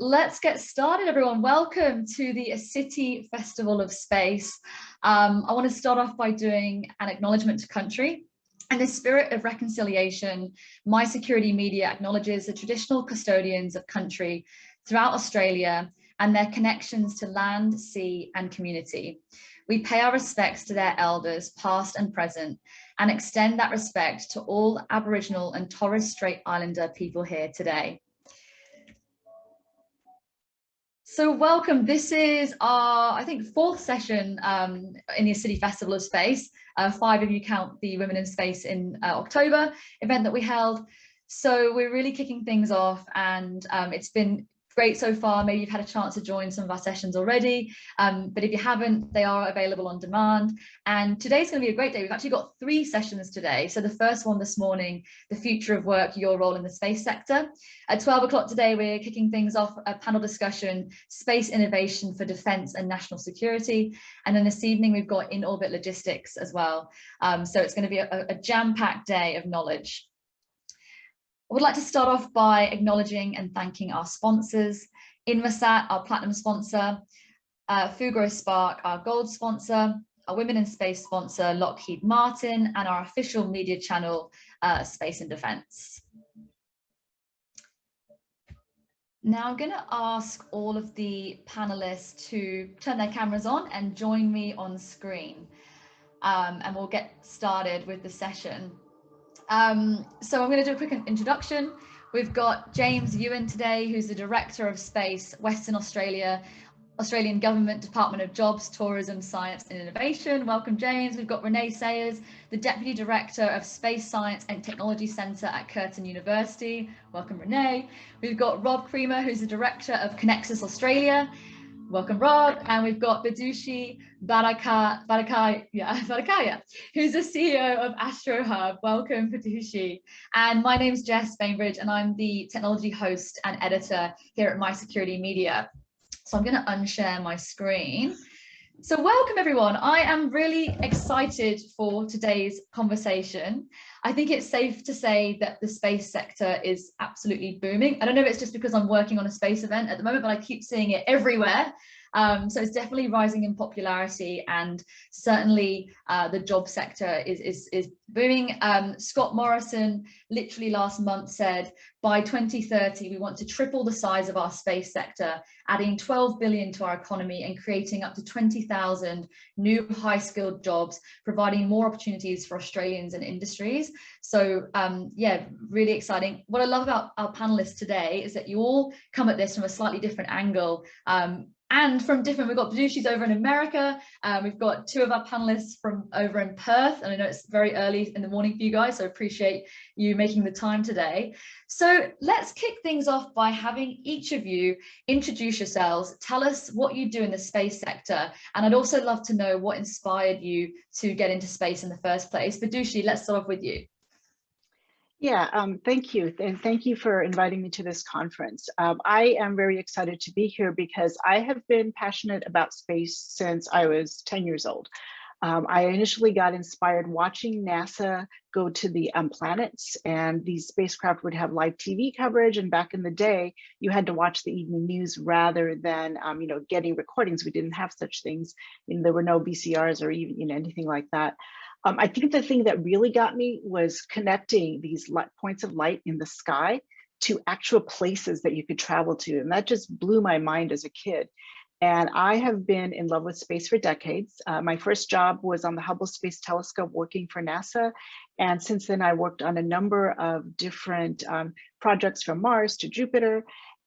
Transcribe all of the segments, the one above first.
let's get started, everyone. Welcome to the ASITII Festival of Space. I want to start off by doing an acknowledgement to country. In the spirit of reconciliation, MySecurity Media acknowledges the traditional custodians of country throughout Australia and their connections to land, sea, and community. We pay our respects to their elders, past and present, and extend that respect to all Aboriginal and Torres Strait Islander people here today. So welcome. This is our, I think, fourth session in the ASITII Festival of Space. 5 of you count the Women in Space in October event that we held. So we're really kicking things off, and it's been great so far. Maybe you've had a chance to join some of our sessions already, but if you haven't, they are available on demand. And today's going to be a great day. We've actually got 3 sessions today. So the first one this morning, the future of work, your role in the space sector. At 12 o'clock today, we're kicking things off a panel discussion, space innovation for defense and national security. And then this evening, we've got in-orbit logistics as well. So it's going to be a jam-packed day of knowledge. I would like to start off by acknowledging and thanking our sponsors, Inmarsat, our platinum sponsor, Fugro Spark, our gold sponsor, our Women in Space sponsor, Lockheed Martin, and our official media channel, Space and Defence. Now I'm going to ask all of the panelists to turn their cameras on and join me on screen, and we'll get started with the session. So I'm going to do a quick introduction. We've got James Yuen today, who's the Director of Space, Western Australia, Australian Government Department of Jobs, Tourism, Science and Innovation. Welcome, James. We've got Renae Sayers, the Deputy Director of Space Science and Technology Centre at Curtin University. Welcome, Renae. We've got Rob Kremer, who's the Director of Kinexus Australia. Welcome, Rob. And we've got Bidushi Bhattacharya, who's the CEO of AstroHub. Welcome, Bidushi. And my name's Jess Bainbridge, and I'm the technology host and editor here at MySecurity Media. So I'm going to unshare my screen. So welcome, everyone. I am really excited for today's conversation. I think it's safe to say that the space sector is absolutely booming. I don't know if it's just because I'm working on a space event at the moment, but I keep seeing it everywhere. So it's definitely rising in popularity, and certainly the job sector is booming. Scott Morrison literally last month said, by 2030, we want to triple the size of our space sector, adding 12 billion to our economy and creating up to 20,000 new high-skilled jobs, providing more opportunities for Australians and industries. So yeah, really exciting. What I love about our panelists today is that you all come at this from a slightly different angle. And from different, we've got Bidushi's over in America. We've got 2 of our panelists from over in Perth. And I know it's very early in the morning for you guys, so I appreciate you making the time today. So let's kick things off by having each of you introduce yourselves, tell us what you do in the space sector. And I'd also love to know what inspired you to get into space in the first place. Bidushi, let's start off with you. Yeah, thank you. And thank you for inviting me to this conference. I am very excited to be here because I have been passionate about space since I was 10 years old. I initially got inspired watching NASA go to the planets, and these spacecraft would have live TV coverage. And back in the day, you had to watch the evening news rather than, you know, getting recordings. We didn't have such things. You know, there were no VCRs or even, you know, anything like that. I think the thing that really got me was connecting these points of light in the sky to actual places that you could travel to. And that just blew my mind as a kid. And I have been in love with space for decades. My first job was on the Hubble Space Telescope working for NASA. And since then, I worked on a number of different projects from Mars to Jupiter.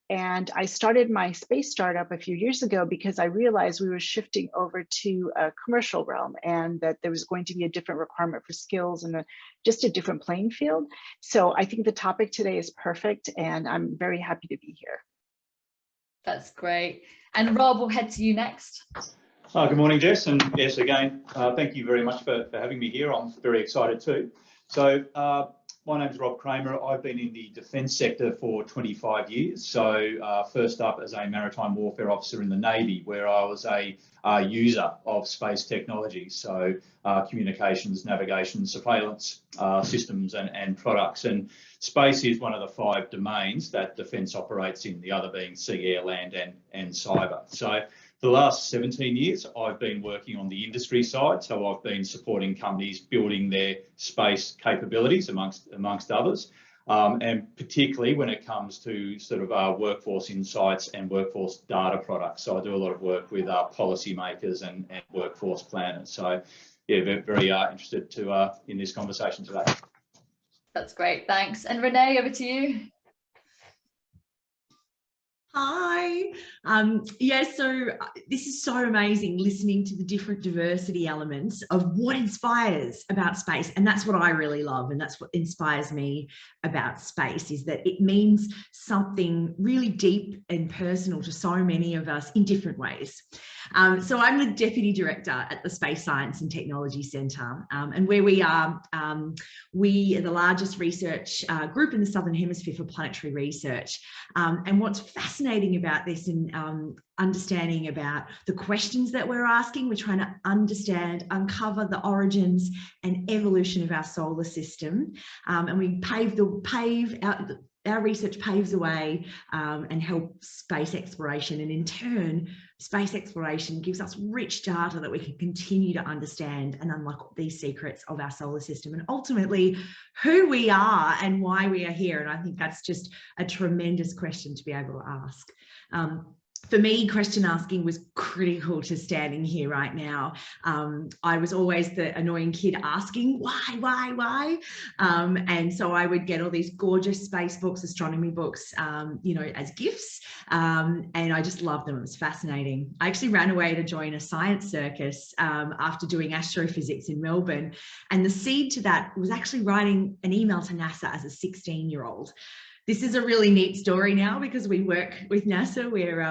And I started my space startup a few years ago because I realized we were shifting over to a commercial realm and that there was going to be a different requirement for skills and just a different playing field. So I think the topic today is perfect, and I'm very happy to be here. That's great. And Rob, we'll head to you next. Good morning, Jess. And yes, again, thank you very much for having me here. I'm very excited too. So my name's Rob Kremer. I've been in the defence sector for 25 years. So first up as a maritime warfare officer in the Navy, where I was a user of space technology. So communications, navigation, surveillance systems and products. And space is one of the 5 domains that defence operates in, the other being sea, air, land and cyber. So for the last 17 years, I've been working on the industry side. So I've been supporting companies building their space capabilities amongst others. And particularly when it comes to sort of workforce insights and workforce data products. So I do a lot of work with policymakers and workforce planners. So yeah, very interested to in this conversation today. That's great, thanks. And Renae, over to you. Hi. Yeah, so this is so amazing listening to the different diversity elements of what inspires about space. And that's what I really love. And that's what inspires me about space, is that it means something really deep and personal to so many of us in different ways. So I'm the Deputy Director at the Space Science and Technology Centre, and where we are the largest research group in the Southern Hemisphere for planetary research. And what's fascinating about this and understanding about the questions that we're asking, we're trying to understand, uncover the origins and evolution of our solar system, and we our research paves the way and helps space exploration, and in turn space exploration gives us rich data that we can continue to understand and unlock these secrets of our solar system and ultimately who we are and why we are here. And I think that's just a tremendous question to be able to ask. For me, question asking was critical to standing here right now. I was always the annoying kid asking why? And so I would get all these gorgeous space books, astronomy books, you know, as gifts. And I just loved them. It was fascinating. I actually ran away to join a science circus after doing astrophysics in Melbourne. And the seed to that was actually writing an email to NASA as a 16-year-old. This is a really neat story now because we work with NASA. We're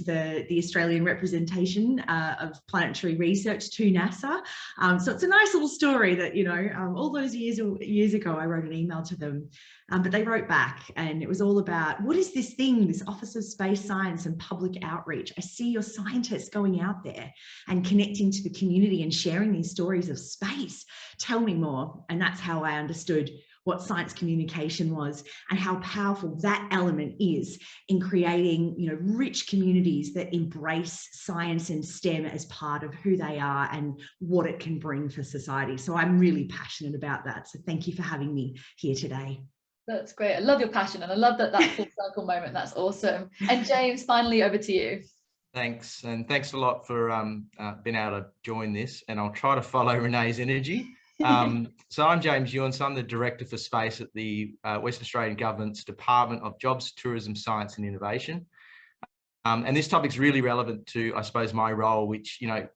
the Australian representation of planetary research to NASA. So it's a nice little story that, you know, all those years ago, I wrote an email to them, but they wrote back, and it was all about, what is this thing, this Office of Space Science and Public Outreach? I see your scientists going out there and connecting to the community and sharing these stories of space. Tell me more. And that's how I understood what science communication was and how powerful that element is in creating, you know, rich communities that embrace science and STEM as part of who they are and what it can bring for society. So I'm really passionate about that. So thank you for having me here today. That's great. I love your passion, and I love that full circle moment. That's awesome. And James, finally over to you. Thanks, and thanks a lot for being able to join this, and I'll try to follow Renae's energy. So I'm James Yuen, so I'm the Director for Space at the Western Australian Government's Department of Jobs, Tourism, Science and Innovation. And this topic's really relevant to, I suppose, my role, which, you know,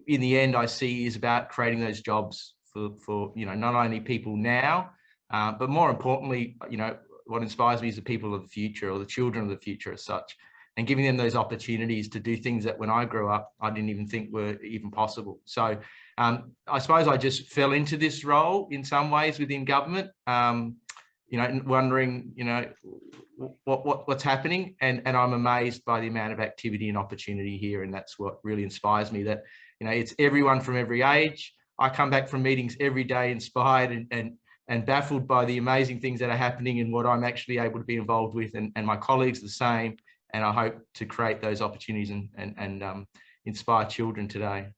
in the end I see is about creating those jobs for you know, not only people now, but more importantly, you know, what inspires me is the people of the future, or the children of the future as such, and giving them those opportunities to do things that when I grew up, I didn't even think were even possible. So I suppose I just fell into this role in some ways within government, you know, wondering, you know, what's happening, and I'm amazed by the amount of activity and opportunity here, and that's what really inspires me, that, you know, it's everyone from every age. I come back from meetings every day inspired and baffled by the amazing things that are happening and what I'm actually able to be involved with, and my colleagues the same, and I hope to create those opportunities and inspire children today.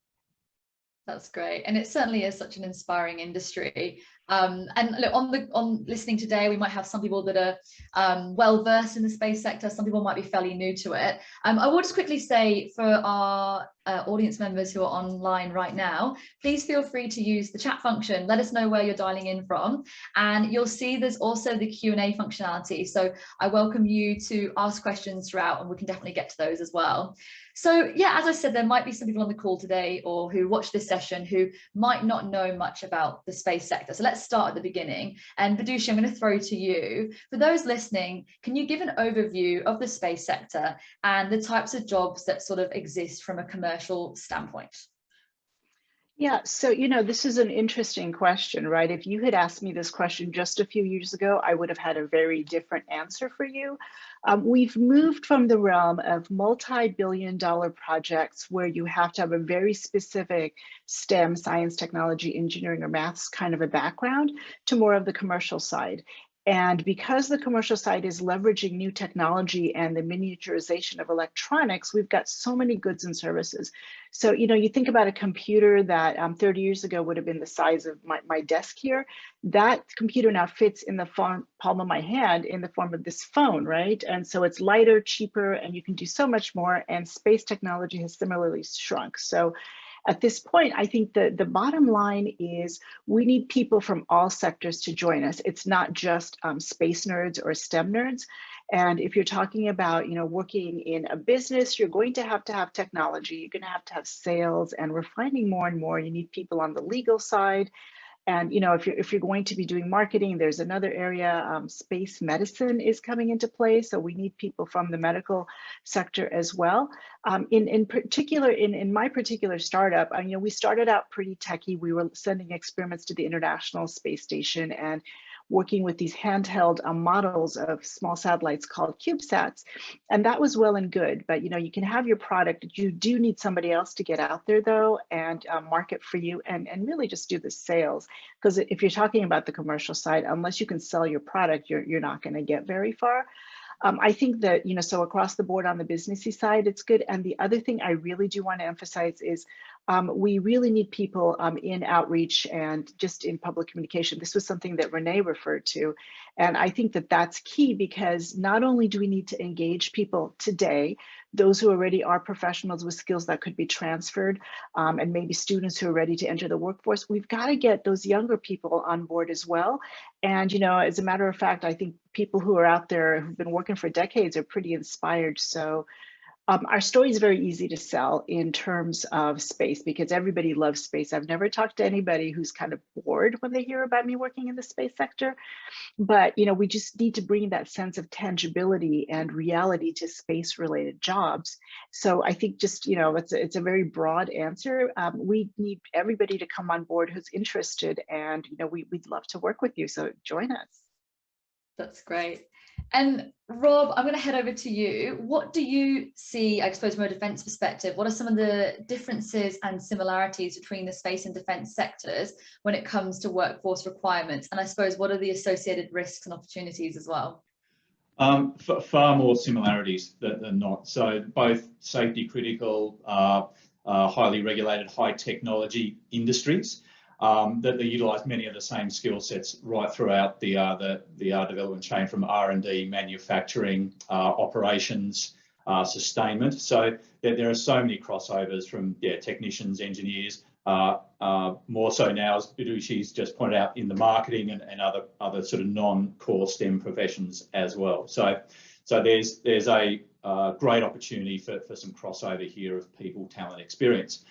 That's great, and it certainly is such an inspiring industry. And look, on listening today, we might have some people that are well versed in the space sector. Some people might be fairly new to it. I will just quickly say, for our audience members who are online right now, please feel free to use the chat function. Let us know where you're dialing in from, and you'll see there's also the Q&A functionality. So I welcome you to ask questions throughout, and we can definitely get to those as well. So yeah, as I said, there might be some people on the call today or who watch this session who might not know much about the space sector. So let's start at the beginning. And Bidushi, I'm going to throw to you. For those listening, can you give an overview of the space sector and the types of jobs that sort of exist from a commercial standpoint? Yeah, so this is an interesting question, right? If you had asked me this question just a few years ago, I would have had a very different answer for you. We've moved from the realm of multi-billion-dollar projects where you have to have a very specific STEM, science, technology, engineering, or maths kind of a background to more of the commercial side. And because the commercial side is leveraging new technology and the miniaturization of electronics, we've got so many goods and services. So, you think about a computer that 30 years ago would have been the size of my desk here. That computer now fits in the palm of my hand in the form of this phone, right? And so it's lighter, cheaper, and you can do so much more. And space technology has similarly shrunk. So at this point, I think the bottom line is we need people from all sectors to join us. It's not just space nerds or STEM nerds. And if you're talking about, working in a business, you're going to have technology, you're going to have sales, and we're finding more and more you need people on the legal side. And if you're going to be doing marketing, there's another area, space medicine is coming into play. So we need people from the medical sector as well. In particular, in my particular startup, we started out pretty techy. We were sending experiments to the International Space Station and working with these handheld models of small satellites called CubeSats. And that was well and good, but you can have your product. You do need somebody else to get out there though and market for you and really just do the sales. Because if you're talking about the commercial side, unless you can sell your product, you're not going to get very far. I think that, so across the board on the businessy side, it's good. And the other thing I really do want to emphasize is we really need people in outreach and just in public communication. This was something that Renae referred to. And I think that that's key because not only do we need to engage people today, those who already are professionals with skills that could be transferred, and maybe students who are ready to enter the workforce, we've got to get those younger people on board as well. And, as a matter of fact, I think people who are out there who've been working for decades are pretty inspired. So our story is very easy to sell in terms of space because everybody loves space. I've never talked to anybody who's kind of bored when they hear about me working in the space sector. But, we just need to bring that sense of tangibility and reality to space-related jobs. So I think just, it's a very broad answer. We need everybody to come on board who's interested, and, we'd love to work with you. So join us. That's great. And Rob, I'm going to head over to you. What do you see, I suppose, from a defence perspective? What are some of the differences and similarities between the space and defence sectors when it comes to workforce requirements? And I suppose, what are the associated risks and opportunities as well? Far more similarities than not. So both safety critical, highly regulated, high technology industries. That they utilise many of the same skill sets right throughout the development chain, from R&D, manufacturing, operations, sustainment. So there are so many crossovers from technicians, engineers, more so now, as Bidushi's just pointed out, in the marketing and other sort of non-core STEM professions as well. So there's a great opportunity for some crossover here of people, talent, experience.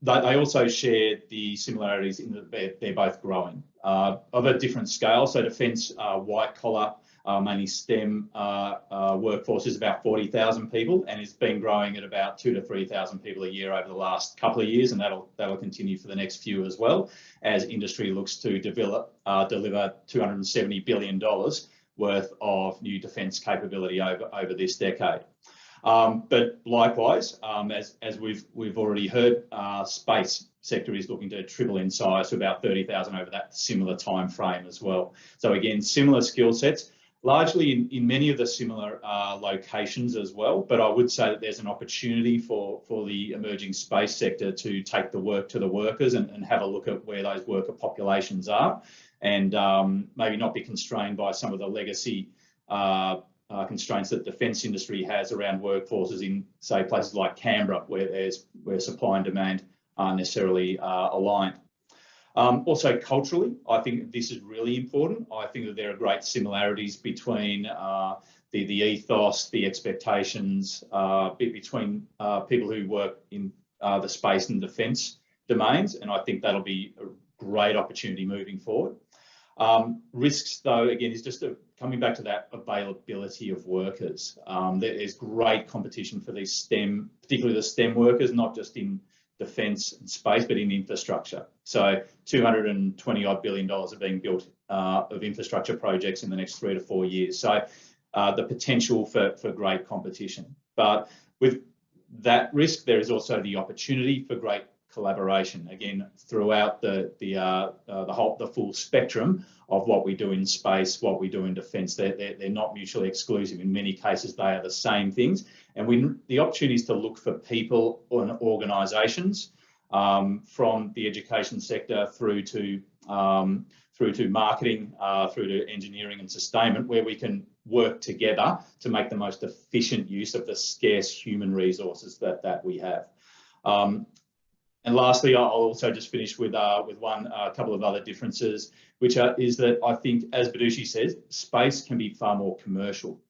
They also share the similarities in that they're both growing of a different scale. So defence, white collar, mainly STEM workforce is about 40,000 people, and it's been growing at about 2,000 to 3,000 people a year over the last couple of years, and that'll continue for the next few as well, as industry looks to deliver $270 billion worth of new defence capability over this decade. But likewise, as we've already heard, space sector is looking to triple in size to about 30,000 over that similar time frame as well. So again, similar skill sets, largely in many of the similar locations as well. But I would say that there's an opportunity for the emerging space sector to take the work to the workers and have a look at where those worker populations are, and maybe not be constrained by some of the legacy constraints that the defence industry has around workforces in, say, places like Canberra, where supply and demand aren't necessarily aligned. Also culturally, I think this is really important. I think that there are great similarities between the ethos, the expectations between people who work in the space and defence domains, and I think that'll be a great opportunity moving forward. Risks, though, again, is just coming back to that availability of workers. There's great competition for these STEM, particularly the STEM workers, not just in defence and space, but in infrastructure. So $220 billion are being built of infrastructure projects in the next 3 to 4 years. So the potential for great competition. But with that risk, there is also the opportunity for great collaboration, again, throughout the full spectrum of what we do in space, what we do in defence. They're not mutually exclusive. In many cases, they are the same things. And the opportunity is to look for people and organisations from the education sector through to marketing, through to engineering and sustainment, where we can work together to make the most efficient use of the scarce human resources that we have. And lastly, I'll also just finish with a couple of other differences, which is that I think, as Bidushi says, space can be far more commercial,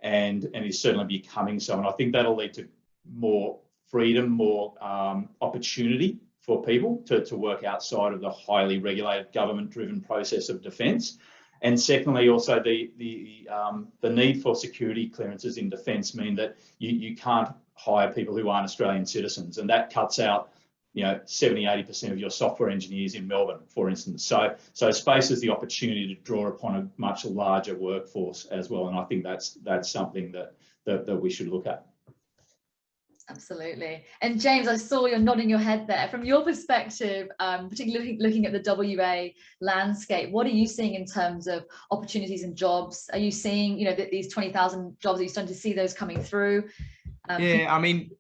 and is certainly becoming so. And I think that'll lead to more freedom, more opportunity for people to work outside of the highly regulated, government-driven process of defence. And secondly, also the need for security clearances in defence mean that you can't hire people who aren't Australian citizens, and that cuts out 70–80% of your software engineers in Melbourne, for instance. So space is the opportunity to draw upon a much larger workforce as well, and I think that's something that we should look at. Absolutely. And James, I saw you're nodding your head there. From your perspective, particularly looking at the WA landscape, what are you seeing in terms of opportunities and jobs? Are you seeing, that these 20,000 jobs, are you starting to see those coming through? Yeah, I mean,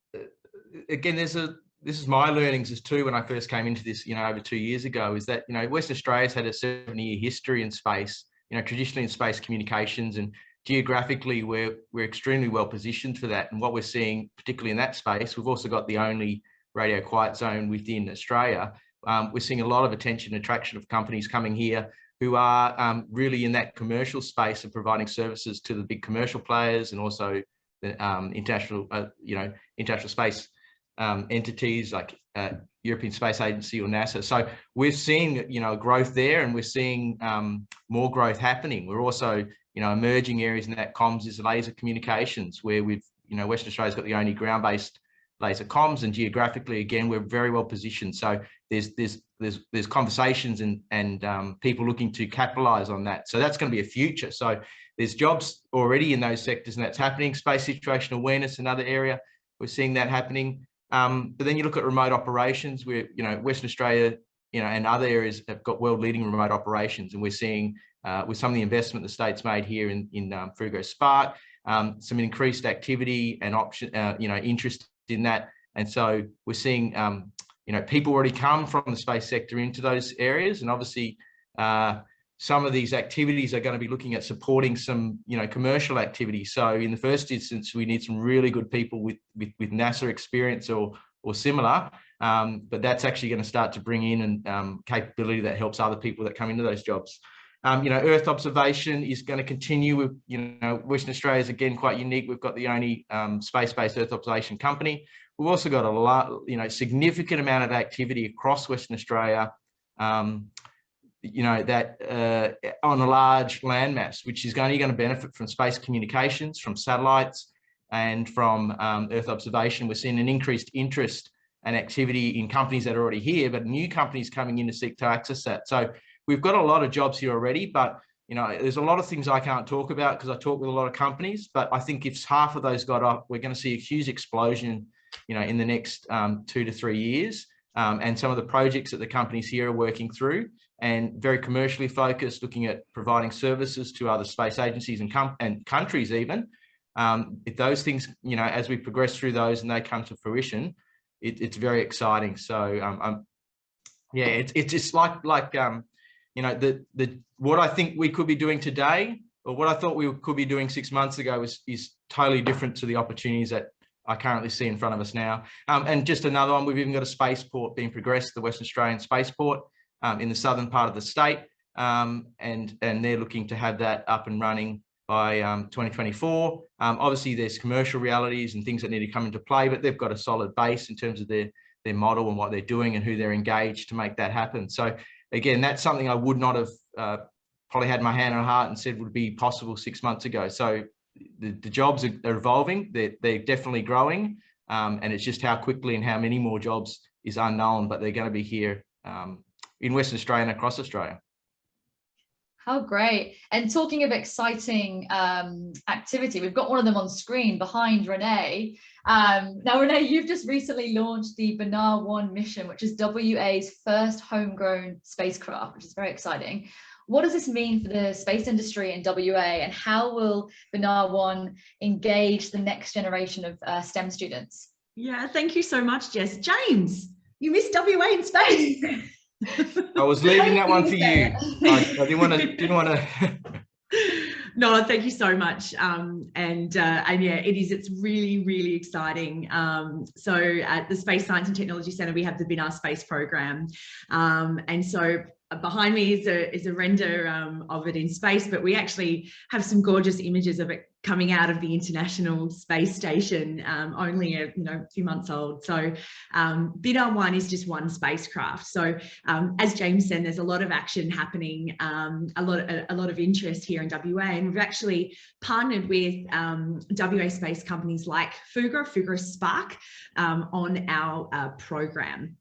again, this is my learnings as too when I first came into this, over 2 years ago, is that, Western Australia's had a 70-year history in space, traditionally in space communications, and geographically we're extremely well positioned for that. And what we're seeing, particularly in that space, we've also got the only radio quiet zone within Australia. We're seeing a lot of attention and attraction of companies coming here who are really in that commercial space of providing services to the big commercial players, and also the international space entities like European Space Agency or NASA. So we're seeing, growth there, and we're seeing more growth happening. We're also, emerging areas in that comms is laser communications, where we've, Western Australia's got the only ground-based laser comms, and geographically, again, we're very well positioned. So there's conversations and people looking to capitalise on that. So that's going to be a future. So there's jobs already in those sectors, and that's happening. Space situational awareness, another area, we're seeing that happening. But then you look at remote operations, where, Western Australia, and other areas have got world-leading remote operations, and we're seeing with some of the investment the state's made here in Frugo Spark, some increased activity and interest in that. And so we're seeing, people already come from the space sector into those areas, and obviously some of these activities are going to be looking at supporting some, commercial activity. So in the first instance, we need some really good people with NASA experience or similar, but that's actually going to start to bring in and capability that helps other people that come into those jobs. Earth observation is going to continue with, Western Australia is again quite unique. We've got the only space-based Earth observation company. We've also got a lot, significant amount of activity across Western Australia, that on a large landmass, which is only going to benefit from space communications, from satellites, and from Earth observation. We're seeing an increased interest and activity in companies that are already here, but new companies coming in to seek to access that. So we've got a lot of jobs here already, but there's a lot of things I can't talk about because I talk with a lot of companies. But I think if half of those got up, we're going to see a huge explosion, in the next 2 to 3 years. And some of the projects that the companies here are working through, and very commercially focused, looking at providing services to other space agencies and countries even. If those things, as we progress through those and they come to fruition, it's very exciting. So yeah, it's just like what I think we could be doing today, or what I thought we could be doing 6 months ago, is totally different to the opportunities that I currently see in front of us now. And just another one, we've even got a spaceport being progressed, the Western Australian spaceport in the southern part of the state, and they're looking to have that up and running by 2024. Obviously, there's commercial realities and things that need to come into play, but they've got a solid base in terms of their model and what they're doing and who they're engaged to make that happen. So again, that's something I would not have probably had my hand on heart and said would be possible 6 months ago. So the jobs are evolving, they're definitely growing, and it's just how quickly and how many more jobs is unknown, but they're going to be here in Western Australia and across Australia. How great. And talking of exciting activity, we've got one of them on screen behind Renae. Now, Renae, you've just recently launched the Binar-1 mission, which is WA's first homegrown spacecraft, which is very exciting. What does this mean for the space industry in WA, and how will Binar-1 engage the next generation of STEM students? Yeah, thank you so much, Jess. James, you missed WA in space. I was leaving that one for you. I didn't want to. No, thank you so much. And yeah, it's really, really exciting. So at the Space Science and Technology Centre, we have the Binar Space Program. And so behind me is a render of it in space, but we actually have some gorgeous images of it coming out of the International Space Station, only a few months old. So Binar-1 is just one spacecraft. So as James said, there's a lot of action happening, a lot of interest here in WA, and we've actually partnered with WA space companies like Fugger Spark on our program.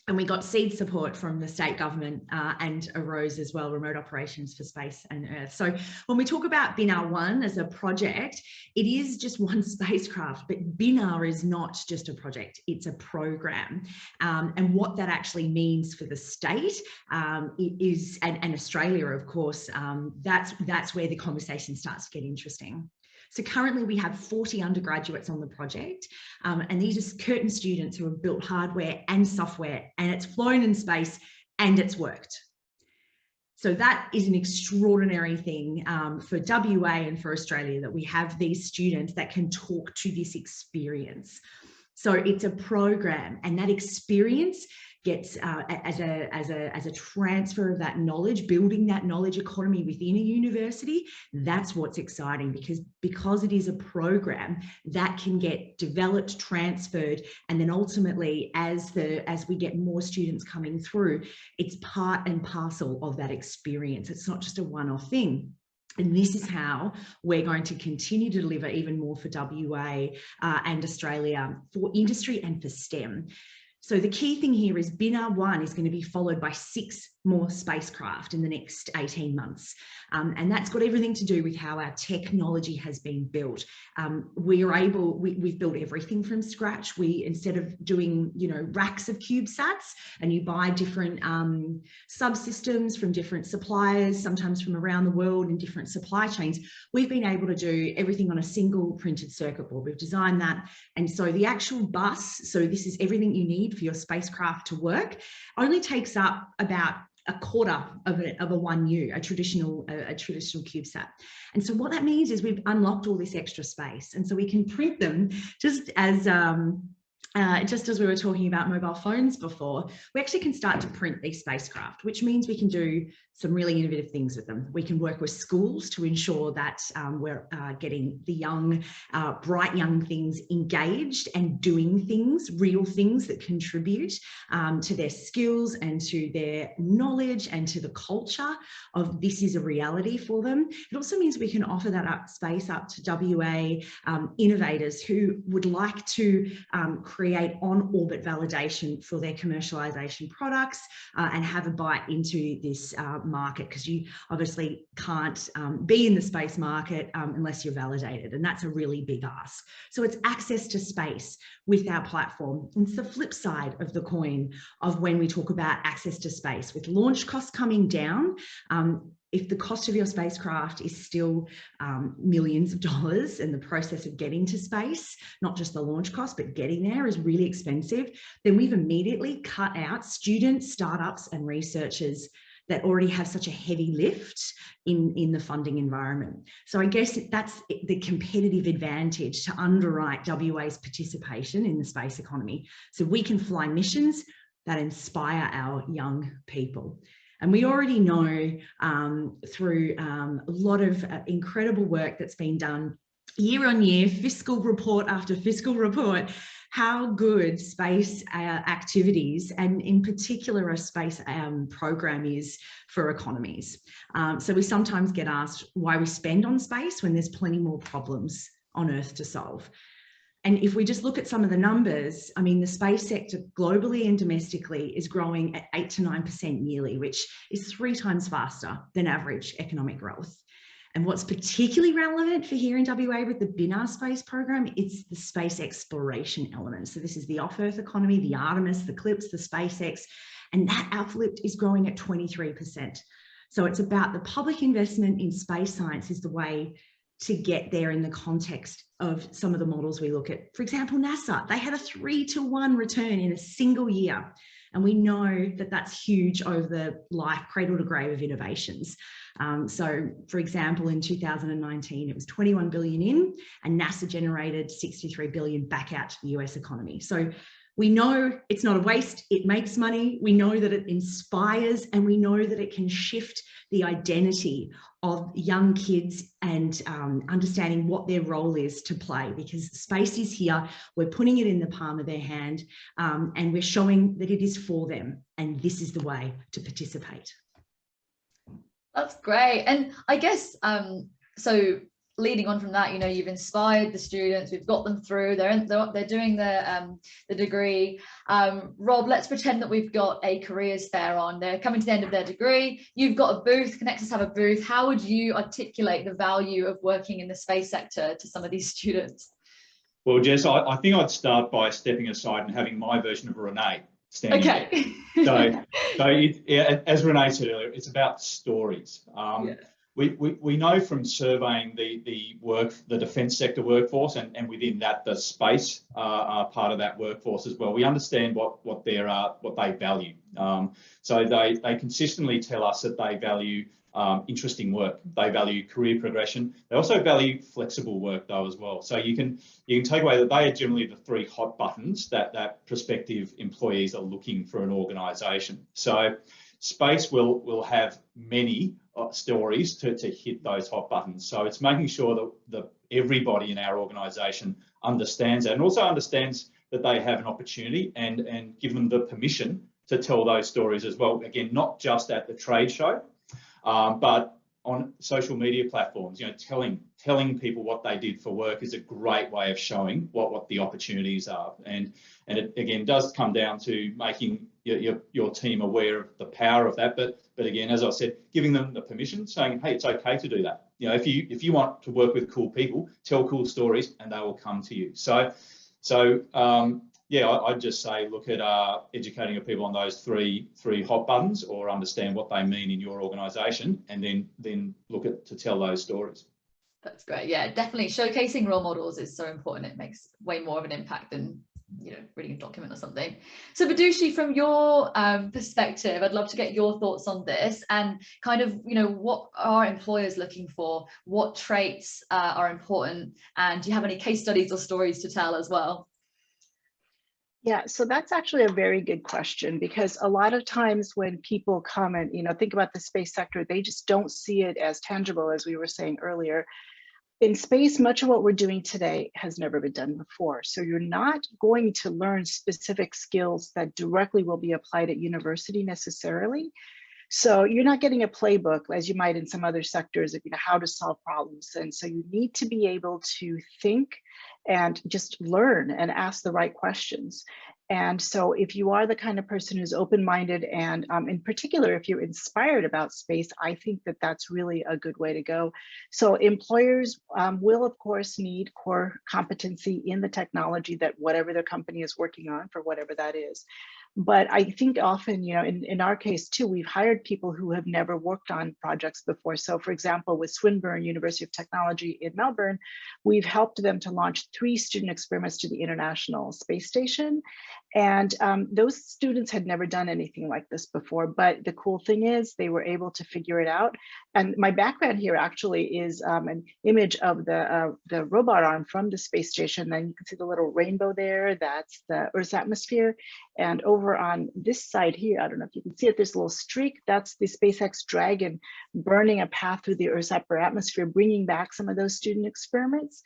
And we got seed support from the state government and AROSE as well, Remote Operations for Space and Earth. So when we talk about Binar-1 as a project, it is just one spacecraft, but Binar is not just a project, it's a program. And what that actually means for the state is, and Australia, of course, that's where the conversation starts to get interesting. So currently we have 40 undergraduates on the project, and these are Curtin students who have built hardware and software, and it's flown in space and it's worked. So that is an extraordinary thing for WA and for Australia, that we have these students that can talk to this experience. So it's a program, and that experience gets as a transfer of that knowledge, building that knowledge economy within a university. That's what's exciting, because it is a program that can get developed, transferred, and then ultimately as we get more students coming through, it's part and parcel of that experience. It's not just a one-off thing. And this is how we're going to continue to deliver even more for WA and Australia, for industry and for STEM. So the key thing here is Binar-1 is going to be followed by 6 more spacecraft in the next 18 months. And that's got everything to do with how our technology has been built. We've built everything from scratch. Instead of doing, racks of CubeSats, and you buy different subsystems from different suppliers, sometimes from around the world in different supply chains, we've been able to do everything on a single printed circuit board. We've designed that. And so the actual bus, so this is everything you need for your spacecraft to work, only takes up about a quarter of a 1U, a traditional CubeSat. And so what that means is we've unlocked all this extra space, and so we can print them just as we were talking about mobile phones before. We actually can start to print these spacecraft, which means we can do some really innovative things with them. We can work with schools to ensure that we're getting the young, bright young things engaged and doing things, real things that contribute to their skills and to their knowledge and to the culture of this is a reality for them. It also means we can offer that space up to WA innovators who would like to create on-orbit validation for their commercialization products and have a bite into this market, because you obviously can't be in the space market unless you're validated, and that's a really big ask. So it's access to space with our platform. And it's the flip side of the coin of when we talk about access to space. With launch costs coming down, if the cost of your spacecraft is still millions of dollars, and the process of getting to space, not just the launch cost, but getting there is really expensive, then we've immediately cut out students, startups, and researchers that already have such a heavy lift in the funding environment. So I guess that's the competitive advantage to underwrite WA's participation in the space economy. So we can fly missions that inspire our young people. And we already know through a lot of incredible work that's been done year on year, fiscal report after fiscal report, how good space activities, and in particular a space program, is for economies. So we sometimes get asked why we spend on space when there's plenty more problems on Earth to solve. And if we just look at some of the numbers, I mean, the space sector globally and domestically is growing at 8 to 9% yearly, which is 3 times faster than average economic growth. And what's particularly relevant for here in WA with the BINAR space program, it's the space exploration element. So this is the off-Earth economy, the Artemis, the CLIPS, the SpaceX, and that uplift is growing at 23%. So it's about the public investment in space science is the way to get there in the context of some of the models we look at. For example, NASA, they had a 3-to-1 return in a single year. And we know that that's huge over the life, cradle to grave of innovations. So for example, in 2019, it was 21 billion in, and NASA generated 63 billion back out to the US economy. So we know it's not a waste, it makes money, we know that it inspires, and we know that it can shift the identity of young kids and understanding what their role is to play, because space is here, we're putting it in the palm of their hand, and we're showing that it is for them, and this is the way to participate. That's great. And I guess, so leading on from that, you know, you've inspired the students, we've got them through, they're doing the degree. Rob, let's pretend that we've got a careers fair on, they're coming to the end of their degree, you've got a booth, Kinexus have a booth. How would you articulate the value of working in the space sector to some of these students? Well, Jess, I think I'd start by stepping aside and having my version of Renae standing there. So as Renae said earlier, it's about stories. We know from surveying the defence sector workforce, and within that the space are part of that workforce as well. We understand what they value. So they consistently tell us that they value interesting work. They value career progression. They also value flexible work though as well. So you can take away that they are generally the 3 hot buttons that prospective employees are looking for an organisation. So space will have many stories to hit those hot buttons. So it's making sure that everybody in our organisation understands that, and also understands that they have an opportunity and give them the permission to tell those stories as well. Again, not just at the trade show, but on social media platforms. You know, telling people what they did for work is a great way of showing what the opportunities are. And it again does come down to making your team aware of the power of that. But again, as I said, giving them the permission, saying, hey, it's okay to do that. You know, if you want to work with cool people, tell cool stories, and they will come to you. So yeah, I'd just say look at educating your people on those three hot buttons, or understand what they mean in your organisation, and then look at to tell those stories. That's great. Yeah, definitely showcasing role models is so important. It makes way more of an impact than, you know, reading a document or something. So Bidushi, from your perspective, I'd love to get your thoughts on this, and kind of, you know, what are employers looking for? What traits are important? And do you have any case studies or stories to tell as well? Yeah, so that's actually a very good question, because a lot of times when people come and, you know, think about the space sector, they just don't see it as tangible, as we were saying earlier. In space, much of what we're doing today has never been done before. So you're not going to learn specific skills that directly will be applied at university necessarily. So you're not getting a playbook as you might in some other sectors of, you know, how to solve problems. And so you need to be able to think and just learn and ask the right questions. And so if you are the kind of person who's open-minded, and in particular, if you're inspired about space, I think that that's really a good way to go. So employers will, of course, need core competency in the technology that whatever their company is working on, for whatever that is. But I think often, you know, in our case too, we've hired people who have never worked on projects before. So for example, with Swinburne University of Technology in Melbourne, we've helped them to launch 3 student experiments to the International Space Station. And those students had never done anything like this before, but the cool thing is they were able to figure it out. And my background here actually is an image of the robot arm from the space station. Then you can see the little rainbow there, that's the Earth's atmosphere. And over on this side here, I don't know if you can see it, there's a little streak, that's the SpaceX Dragon burning a path through the Earth's upper atmosphere, bringing back some of those student experiments.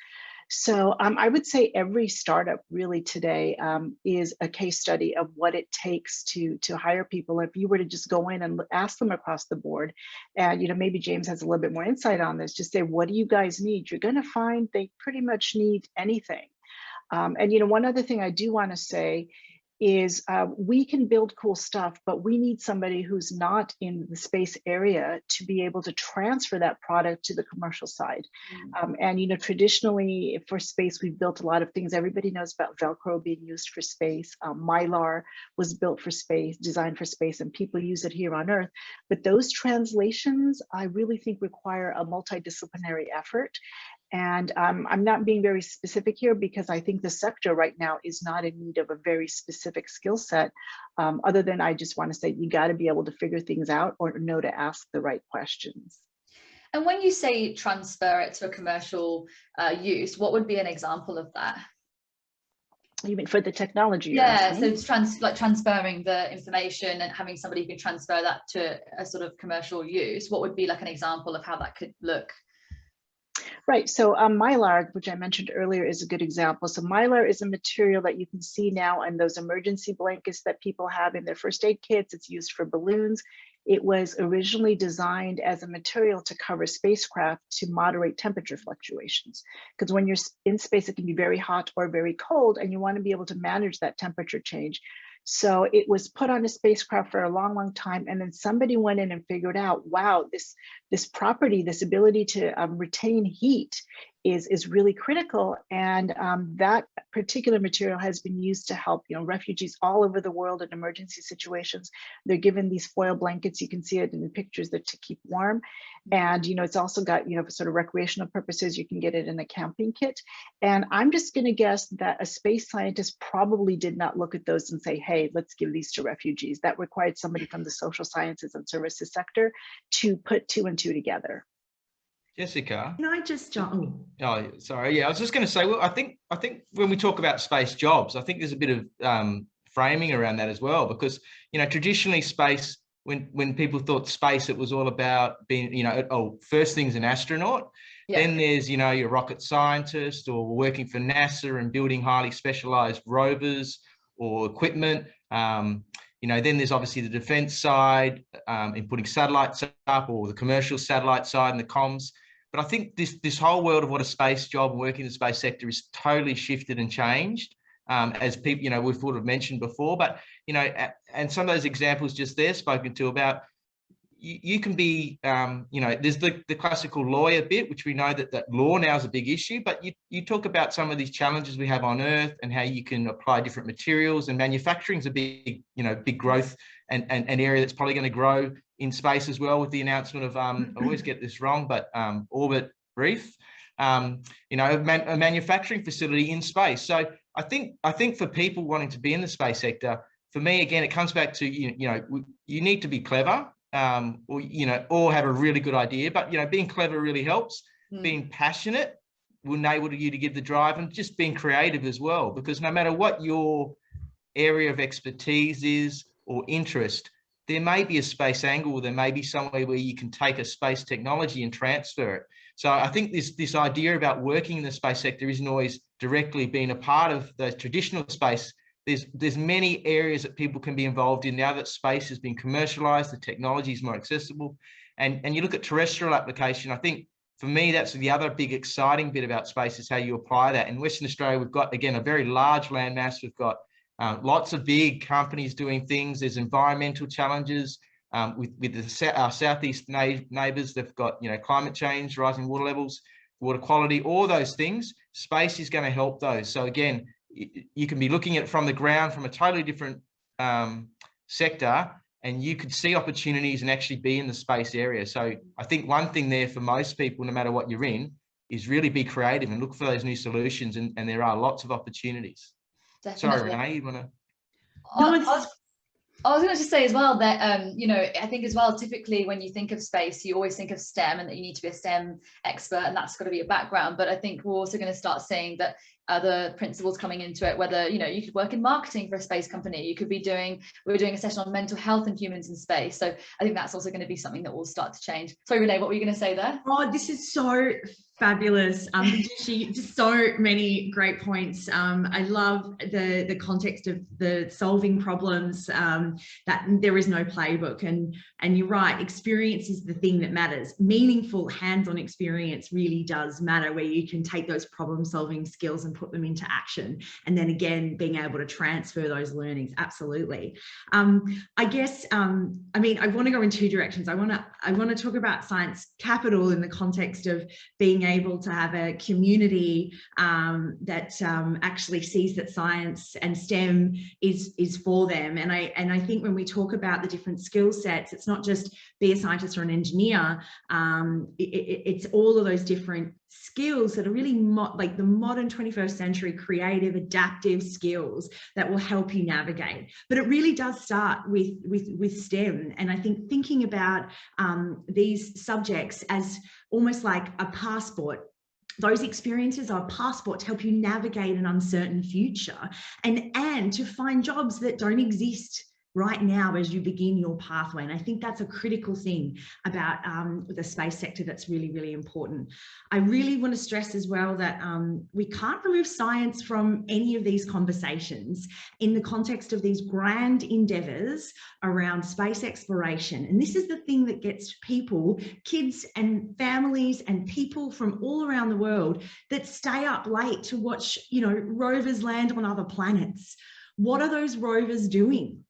So I would say every startup really today is a case study of what it takes to hire people. If you were to just go in and ask them across the board, and, you know, maybe James has a little bit more insight on this, just say, what do you guys need? You're going to find they pretty much need anything. And one other thing I do want to say is we can build cool stuff, but we need somebody who's not in the space area to be able to transfer that product to the commercial side. And traditionally for space, we've built a lot of things. Everybody knows about Velcro being used for space. Mylar was built for space, designed for space, and people use it here on Earth. But those translations, I really think, require a multidisciplinary effort. And I'm not being very specific here because I think the sector right now is not in need of a very specific skill set, other than I just want to say you got to be able to figure things out or know to ask the right questions. And when you say transfer it to a commercial use, what would be an example of that? You mean for the technology? Yeah, so it's transferring the information and having somebody who can transfer that to a sort of commercial use. What would be like an example of how that could look? Right, so Mylar, which I mentioned earlier, is a good example. So Mylar is a material that you can see now in those emergency blankets that people have in their first aid kits. It's used for balloons. It was originally designed as a material to cover spacecraft to moderate temperature fluctuations. Because when you're in space, it can be very hot or very cold, and you want to be able to manage that temperature change. So it was put on a spacecraft for a long, long time. And then somebody went in and figured out, wow, this property, this ability to retain heat is really critical. And that particular material has been used to help refugees all over the world in emergency situations. They're given these foil blankets. You can see it in the pictures, that to keep warm. And it's also got for sort of recreational purposes. You can get it in a camping kit. And I'm just going to guess that a space scientist probably did not look at those and say, hey, let's give these to refugees. That required somebody from the social sciences and services sector to put 2 and 2 together. Jessica, can I just jump? Oh, sorry. Yeah, I was just going to say, well, I think when we talk about space jobs, I think there's a bit of framing around that as well, because traditionally space, when people thought space, it was all about being, first thing's an astronaut. Yeah. Then there's, your rocket scientist or working for NASA and building highly specialized rovers or equipment. Then there's obviously the defense side in putting satellites up, or the commercial satellite side and the comms. But I think this whole world of what a space job, working in the space sector, is totally shifted and changed, as people, we've sort of mentioned before. But, and some of those examples just there spoken to about, you can be, there's the classical lawyer bit, which we know that law now is a big issue, but you talk about some of these challenges we have on Earth and how you can apply different materials, and manufacturing is a big, big growth and an area that's probably going to grow in space as well, with the announcement of, I always get this wrong, but orbit reef, a manufacturing facility in space. So I think for people wanting to be in the space sector, for me, again, it comes back to, you need to be clever, or have a really good idea, but, being clever really helps. Being passionate will enable you to give the drive, and just being creative as well, because no matter what your area of expertise is or interest, there may be a space angle, there may be somewhere where you can take a space technology and transfer it. So I think this idea about working in the space sector isn't always directly being a part of the traditional space. There's many areas that people can be involved in now that space has been commercialized, the technology is more accessible. And you look at terrestrial application, I think for me, that's the other big exciting bit about space, is how you apply that. In Western Australia, we've got, again, a very large landmass. We've got lots of big companies doing things. There's environmental challenges with our southeast neighbours. They've got climate change, rising water levels, water quality, all those things. Space is going to help those. So again, you can be looking at it from the ground, from a totally different sector, and you could see opportunities and actually be in the space area. So I think one thing there for most people, no matter what you're in, is really be creative and look for those new solutions. And there are lots of opportunities. Definitely. Sorry, Renae, you want to? I was going to just say as well that, I think as well, typically when you think of space, you always think of STEM and that you need to be a STEM expert, and that's got to be a background. But I think we're also going to start seeing that other principles coming into it, whether, you could work in marketing for a space company, you could be we're doing a session on mental health and humans in space. So I think that's also going to be something that will start to change. Sorry, Renae, what were you going to say there? Oh, this is so Fabulous. Bidushi, just so many great points. I love the context of the solving problems, that there is no playbook. And you're right, experience is the thing that matters. Meaningful hands-on experience really does matter, where you can take those problem-solving skills and put them into action. And then again, being able to transfer those learnings. Absolutely. I guess, I mean, I want to go in two directions. I want to talk about science capital in the context of being able to have a community that actually sees that science and STEM is for them. And I think when we talk about the different skill sets, it's not just be a scientist or an engineer. It's all of those different skills that are really like the modern 21st century creative, adaptive skills that will help you navigate. But it really does start with STEM. And I think thinking about these subjects as almost like a passport. Those experiences are a passport to help you navigate an uncertain future and to find jobs that don't exist right now as you begin your pathway. And I think that's a critical thing about the space sector that's really, really important. I really want to stress as well that we can't remove science from any of these conversations in the context of these grand endeavors around space exploration. And this is the thing that gets people, kids and families and people from all around the world that stay up late to watch, you know, rovers land on other planets. What are those rovers doing?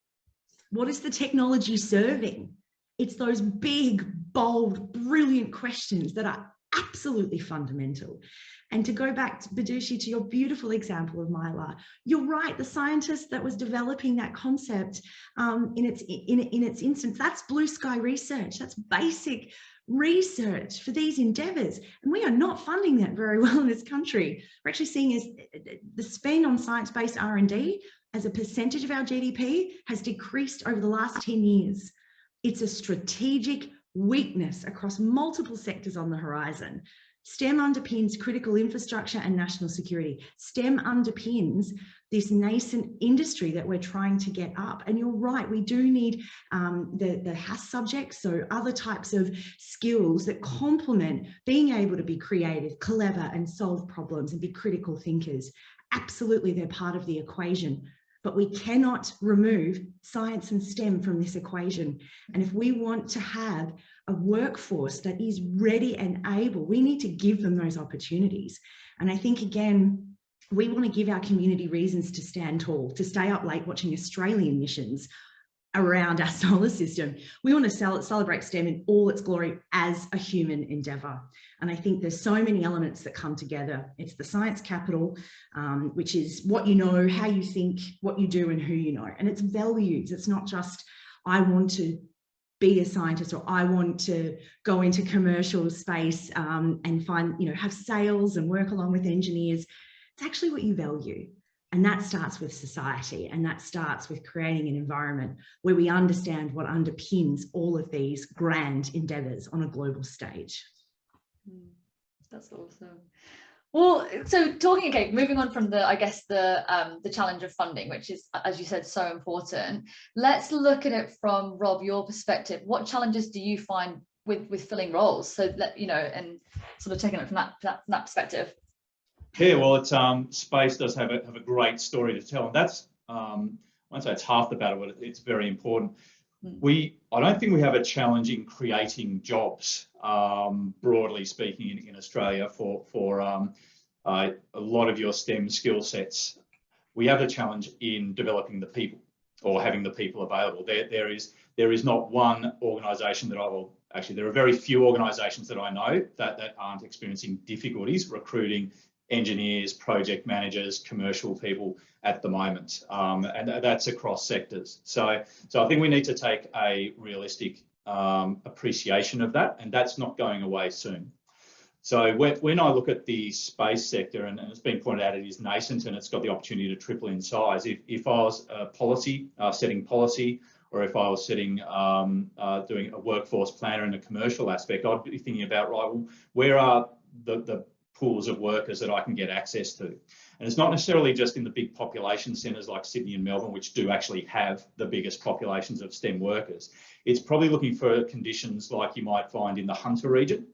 What is the technology serving? It's those big, bold, brilliant questions that are absolutely fundamental. And to go back to Bidushi, to your beautiful example of Myla, you're right, the scientist that was developing that concept in its instance, that's blue sky research, that's basic research for these endeavors. And we are not funding that very well in this country. We're actually seeing as the spend on science-based R&D as a percentage of our GDP has decreased over the last 10 years. It's a strategic weakness across multiple sectors on the horizon. STEM underpins critical infrastructure and national security. STEM underpins this nascent industry that we're trying to get up. And you're right, we do need the HASS subjects, so other types of skills that complement being able to be creative, clever, and solve problems and be critical thinkers. Absolutely, they're part of the equation. But we cannot remove science and STEM from this equation. And if we want to have a workforce that is ready and able, we need to give them those opportunities. And I think, again, we want to give our community reasons to stand tall, to stay up late watching Australian missions around our solar system. We want to celebrate STEM in all its glory as a human endeavour. And I think there's so many elements that come together. It's the science capital, which is what you know, how you think, what you do, and who you know. And it's values. It's not just, I want to be a scientist or I want to go into commercial space and find, you know, have sales and work along with engineers. It's actually what you value. And that starts with society, and that starts with creating an environment where we understand what underpins all of these grand endeavours on a global stage. That's awesome. Well, so moving on from I guess the challenge of funding, which is, as you said, so important. Let's look at it from, Rob, your perspective. What challenges do you find with filling roles? So that, you know, and sort of taking it from that perspective. Yeah, well, it's space does have a great story to tell, and that's I won't say it's half the battle, but it's very important. I don't think we have a challenge in creating jobs, broadly speaking, in Australia for a lot of your STEM skill sets. We have a challenge in developing the people, or having the people available. There is not one organisation that actually there are very few organisations that I know that aren't experiencing difficulties recruiting engineers, project managers, commercial people at the moment, and that's across sectors. So I think we need to take a realistic appreciation of that, and that's not going away soon. So when I look at the space sector, and it's been pointed out, it is nascent and it's got the opportunity to triple in size. If I was setting policy, or if I was doing a workforce planner in a commercial aspect, I'd be thinking about, right, well, where are the pools of workers that I can get access to? And it's not necessarily just in the big population centres like Sydney and Melbourne, which do actually have the biggest populations of STEM workers. It's probably looking for conditions like you might find in the Hunter region,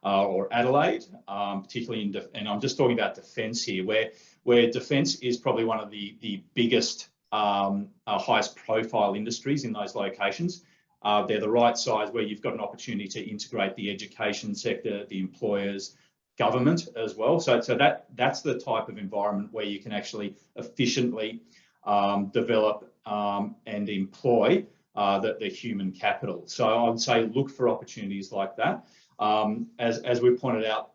or Adelaide, particularly and I'm just talking about defence here, where defence is probably one of the biggest, highest profile industries in those locations. They're the right size where you've got an opportunity to integrate the education sector, the employers, government as well. So that's the type of environment where you can actually efficiently develop and employ the human capital. So I would say look for opportunities like that. As we pointed out,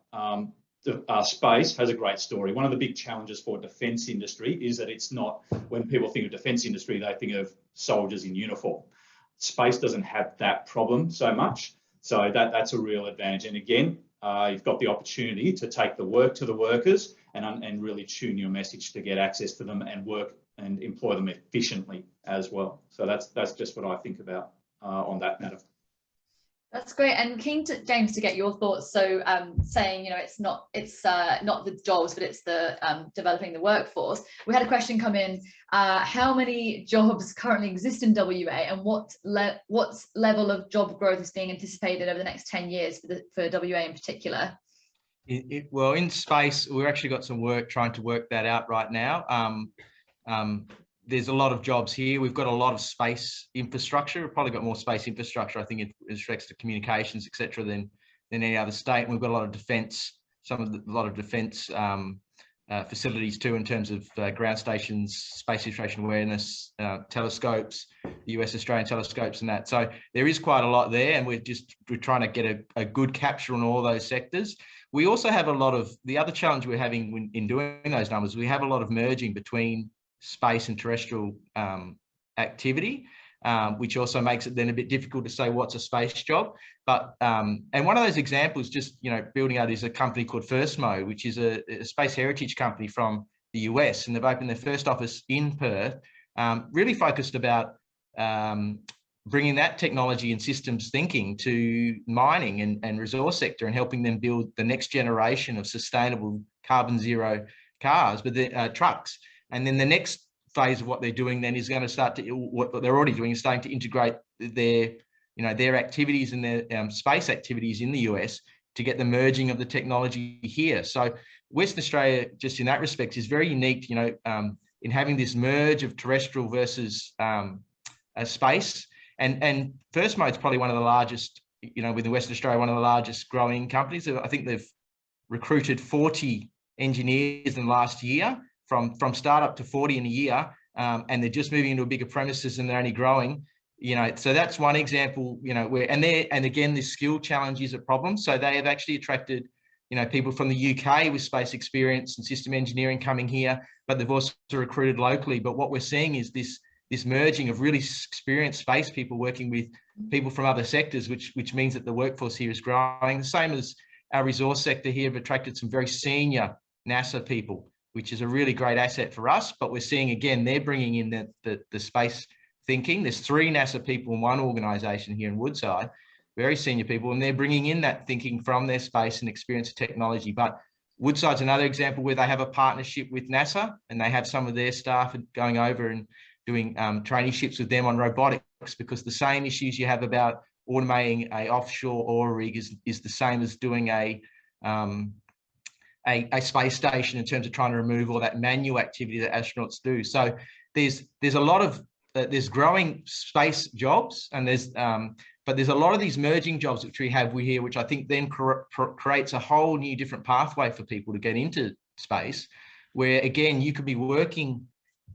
space has a great story. One of the big challenges for defence industry is that it's not, when people think of defence industry, they think of soldiers in uniform. Space doesn't have that problem so much. So that's a real advantage. And again, you've got the opportunity to take the work to the workers and really tune your message to get access to them and work and employ them efficiently as well. So that's just what I think about on that matter. That's great, and keen to James to get your thoughts. So saying, you know, it's not the jobs, but it's the developing the workforce. We had a question come in: how many jobs currently exist in WA, and what level of job growth is being anticipated over the next 10 years for WA in particular? Well, in space, we've actually got some work trying to work that out right now. There's a lot of jobs here. We've got a lot of space infrastructure. We've probably got more space infrastructure, I think, in respects to communications, etc., than any other state. And we've got a lot of defence, a lot of defence facilities too, in terms of ground stations, space situation awareness, telescopes, the US Australian telescopes, and that. So there is quite a lot there, and we're trying to get a good capture on all those sectors. We also have a lot of, the other challenge we're having in doing those numbers, we have a lot of merging between space and terrestrial activity, which also makes it then a bit difficult to say what's a space job. But and one of those examples, just building out, is a company called First Mode, which is a space heritage company from the US, and they've opened their first office in Perth, really focused about bringing that technology and systems thinking to mining and resource sector, and helping them build the next generation of sustainable carbon zero cars, but the trucks. And then the next phase of what they're doing then is going to start to, what they're already doing is starting to integrate their activities and their space activities in the US to get the merging of the technology here. So Western Australia, just in that respect, is very unique, in having this merge of terrestrial versus space. And First Mode's probably one of the largest, within Western Australia, one of the largest growing companies. I think they've recruited 40 engineers in the last year, from startup to 40 in a year, and they're just moving into a bigger premises, and they're only growing. So that's one example. Where and again, this skill challenge is a problem. So they have actually attracted, people from the UK with space experience and system engineering coming here, but they've also recruited locally. But what we're seeing is this merging of really experienced space people working with people from other sectors, which means that the workforce here is growing. The same as our resource sector here have attracted some very senior NASA people, which is a really great asset for us. But we're seeing, again, they're bringing in the space thinking. There's 3 NASA people in one organisation here in Woodside, very senior people, and they're bringing in that thinking from their space and experience of technology. But Woodside's another example where they have a partnership with NASA, and they have some of their staff going over and doing traineeships with them on robotics, because the same issues you have about automating a offshore oil rig is the same as doing a space station, in terms of trying to remove all that manual activity that astronauts do. So there's a lot of there's growing space jobs, and but there's a lot of these merging jobs which we have here, which I think then creates a whole new different pathway for people to get into space, where again you could be working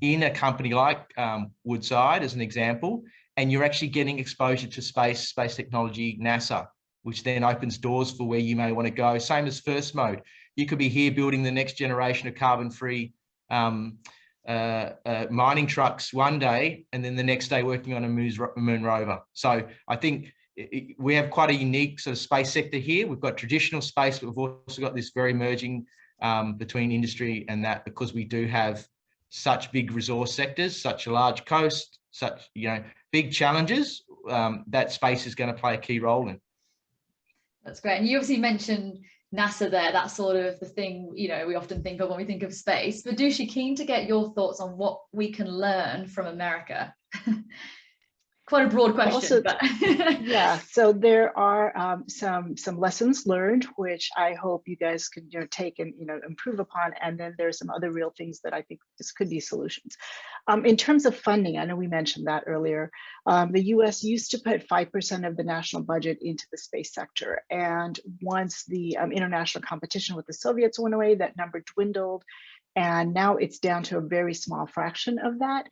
in a company like Woodside as an example, and you're actually getting exposure to space technology, NASA, which then opens doors for where you may want to go. Same as First Mode. You could be here building the next generation of carbon-free mining trucks one day, and then the next day working on a moon rover. So I think we have quite a unique sort of space sector here. We've got traditional space, but we've also got this very merging between industry and that, because we do have such big resource sectors, such a large coast, such big challenges that space is going to play a key role in. That's great. And you obviously mentioned NASA there. That's sort of the thing, we often think of when we think of space. Bidushi, keen to get your thoughts on what we can learn from America. quite a broad question. Also, but yeah, so there are some lessons learned, which I hope you guys can take and improve upon. And then there's some other real things that I think this could be solutions. In terms of funding, I know we mentioned that earlier. The U.S. used to put 5% of the national budget into the space sector, and once the international competition with the Soviets went away, that number dwindled. And now it's down to a very small fraction of that.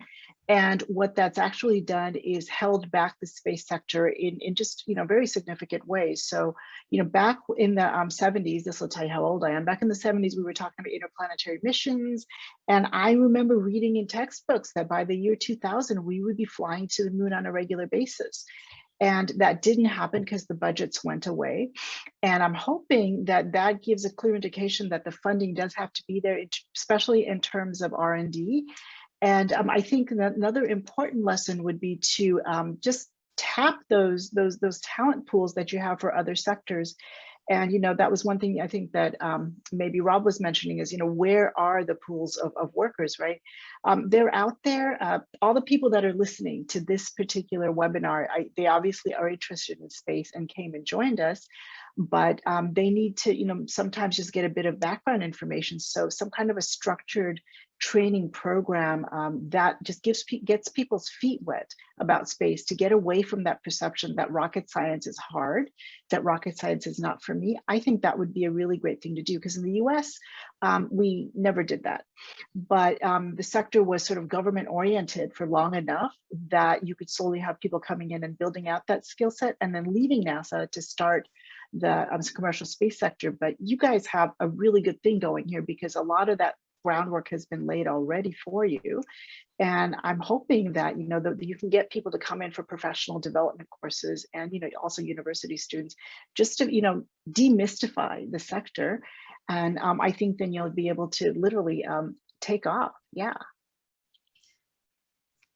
And what that's actually done is held back the space sector in just, very significant ways. So, back in the 70s, this will tell you how old I am. Back in the 70s, we were talking about interplanetary missions. And I remember reading in textbooks that by the year 2000, we would be flying to the moon on a regular basis. And that didn't happen because the budgets went away. And I'm hoping that that gives a clear indication that the funding does have to be there, especially in terms of R&D. And I think that another important lesson would be to just tap those talent pools that you have for other sectors. And that was one thing I think that maybe Rob was mentioning is where are the pools of workers, right? They're out there. All the people that are listening to this particular webinar, they obviously are interested in space and came and joined us, but they need to sometimes just get a bit of background information. So some kind of a structured training program that just gets people's feet wet about space, to get away from that perception that rocket science is hard, that rocket science is not for me. I think that would be a really great thing to do, because in the US, we never did that. But the sector was sort of government oriented for long enough that you could slowly have people coming in and building out that skill set and then leaving NASA to start the commercial space sector. But you guys have a really good thing going here, because a lot of that groundwork has been laid already for you. And I'm hoping that, that you can get people to come in for professional development courses and, also university students, just to, demystify the sector. And I think then you'll be able to literally take off. Yeah.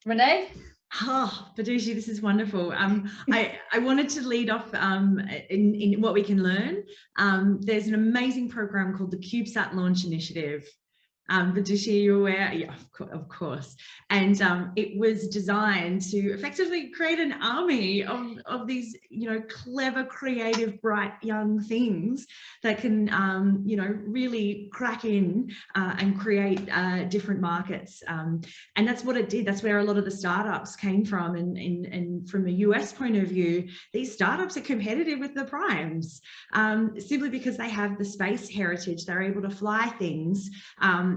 Renae? Oh, Bidushi, this is wonderful. I wanted to lead off in what we can learn. There's an amazing program called the CubeSat Launch Initiative. Bidushi, are you aware? Yeah, of course. And it was designed to effectively create an army of these, clever, creative, bright young things that can, really crack in and create different markets. And that's what it did. That's where a lot of the startups came from. And from a US point of view, these startups are competitive with the primes simply because they have the space heritage. They're able to fly things.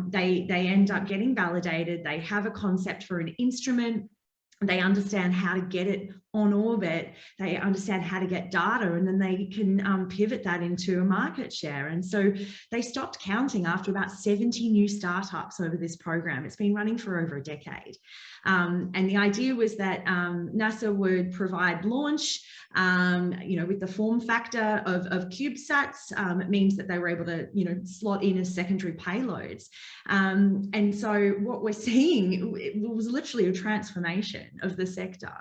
They end up getting validated. They have a concept for an instrument. They understand how to get it on orbit. They understand how to get data, and then they can pivot that into a market share. And so they stopped counting after about 70 new startups over this program. It's been running for over a decade. And the idea was that NASA would provide launch, with the form factor of CubeSats. It means that they were able to, slot in as secondary payloads. And so what we're seeing, it was literally a transformation of the sector,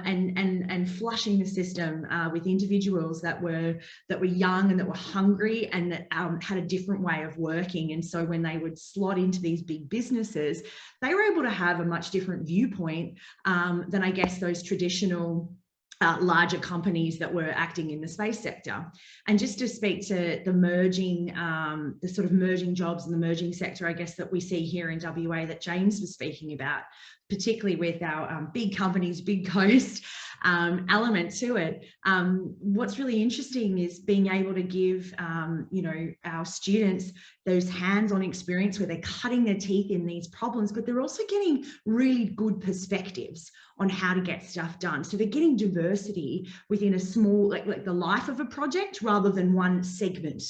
and flushing the system with individuals that were young and that were hungry and that had a different way of working. And so when they would slot into these big businesses, they were able to have a much different viewpoint than, I guess, those traditional larger companies that were acting in the space sector. And just to speak to the merging, the sort of merging jobs and the merging sector, I guess, that we see here in WA that James was speaking about, particularly with our big companies, big coast element to it. What's really interesting is being able to give, our students those hands-on experience where they're cutting their teeth in these problems, but they're also getting really good perspectives on how to get stuff done. So they're getting diversity within a small, like the life of a project rather than one segment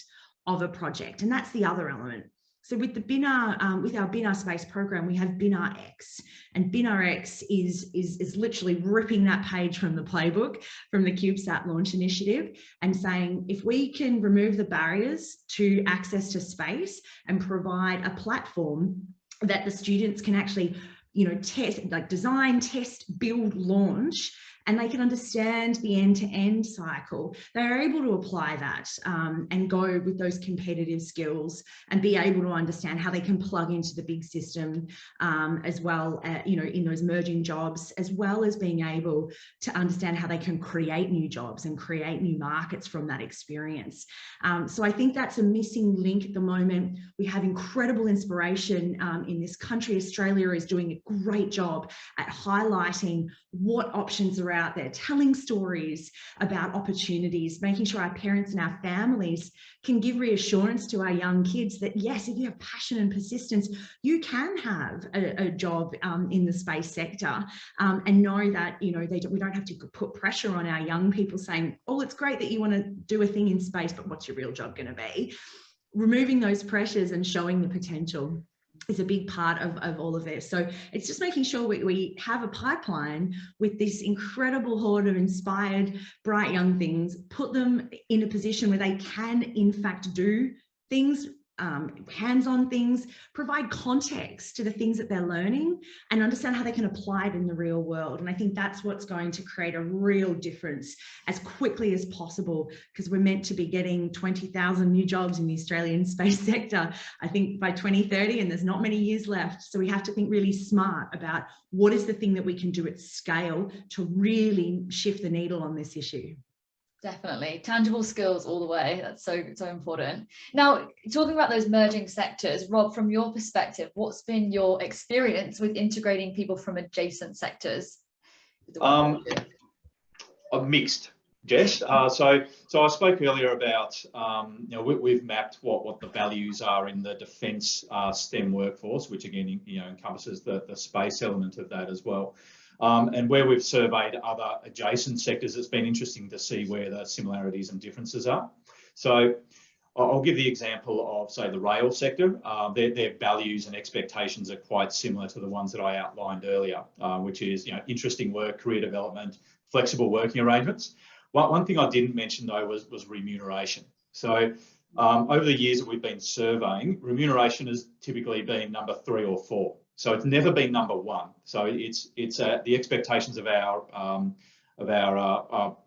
of a project. And that's the other element. So with the BINAR, with our BINAR space program, we have BINAR-X, and BINAR-X is literally ripping that page from the playbook from the CubeSat Launch Initiative and saying, if we can remove the barriers to access to space and provide a platform that the students can actually, test, like design, test, build, launch, and they can understand the end-to-end cycle, they're able to apply that and go with those competitive skills and be able to understand how they can plug into the big system as well, you know, in those merging jobs, as well as being able to understand how they can create new jobs and create new markets from that experience. So I think that's a missing link at the moment. We have incredible inspiration in this country. Australia is doing a great job at highlighting what options are out there, telling stories about opportunities, making sure our parents and our families can give reassurance to our young kids that yes, if you have passion and persistence, you can have a job in the space sector, and know that, you know, we don't have to put pressure on our young people saying, oh, it's great that you want to do a thing in space, but what's your real job going to be? Removing those pressures and showing the potential is a big part of all of this. So it's just making sure we have a pipeline with this incredible horde of inspired, bright young things, put them in a position where they can in fact do things, hands-on things, provide context to the things that they're learning and understand how they can apply it in the real world. And I think that's what's going to create a real difference as quickly as possible, because we're meant to be getting 20,000 new jobs in the Australian space sector, I think by 2030, and there's not many years left. So we have to think really smart about what is the thing that we can do at scale to really shift the needle on this issue. Definitely. Tangible skills all the way. That's so important. Now, talking about those merging sectors, Rob, from your perspective, what's been your experience with integrating people from adjacent sectors? Mixed, Jess. So I spoke earlier about, you know, we've mapped what the values are in the defence STEM workforce, which again, you know, encompasses the space element of that as well. And where we've surveyed other adjacent sectors, it's been interesting to see where the similarities and differences are. So I'll give the example of, say, the rail sector. Their values and expectations are quite similar to the ones that I outlined earlier, which is, you know, interesting work, career development, flexible working arrangements. One thing I didn't mention though was remuneration. So over the years that we've been surveying, remuneration has typically been number 3 or 4. So it's never been number 1. So it's the expectations of our